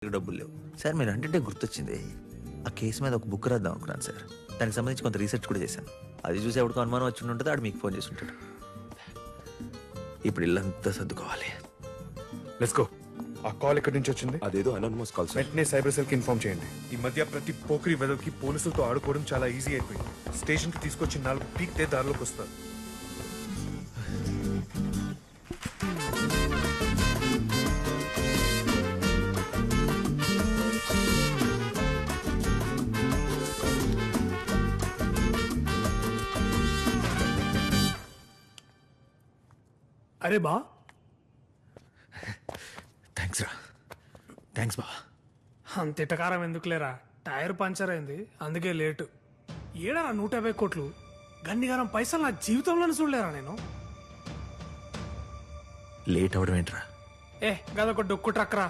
డబ్బులు లేవు సార్. మీరు అంటే గుర్తొచ్చింది, ఆ కేసు మీద ఒక బుక్ రాద్దాం అనుకున్నాను సార్. దానికి సంబంధించి కొంత రీసెర్చ్ కూడా చేశాను. అది చూసి ఎవరికి అనుమానం వచ్చి ఉంటుంది, ఆడు మీకు ఫోన్ చేసి ఉంటాడు. ఇప్పుడు ఇల్లంతా సర్దుకోవాలి. Let's go. ఆ కాల్ ఎక్కడి నుంచి వచ్చింది? అదేదో అనోనిమస్ కాల్ సార్. వెంటనే సైబర్ సెల్ కి ఇన్ఫార్మ్ చేయండి. ఈ మధ్య ప్రతి పోకిరి వెదవికి పోలీసులతో ఆడుకోవడం చాలా ఈజీ అయిపోయింది. స్టేషన్ కి తీసుకొచ్చి 4 పీక్తే దారిలోకి వస్తారు. అరే బా, థ్యాంక్స్ రా. థ్యాంక్స్ బా. అంత ఇటకారం ఎందుకులేరా? టైర్ పంచర్ అయింది, అందుకే లేటు. ఏడరా 150 కోట్లు? గన్నిగారం పైసలు నా జీవితంలోనే చూడలేరా నేను. లేట్ అవడం ఏంట్రా? గదొక డొక్కు ట్రక్ రా.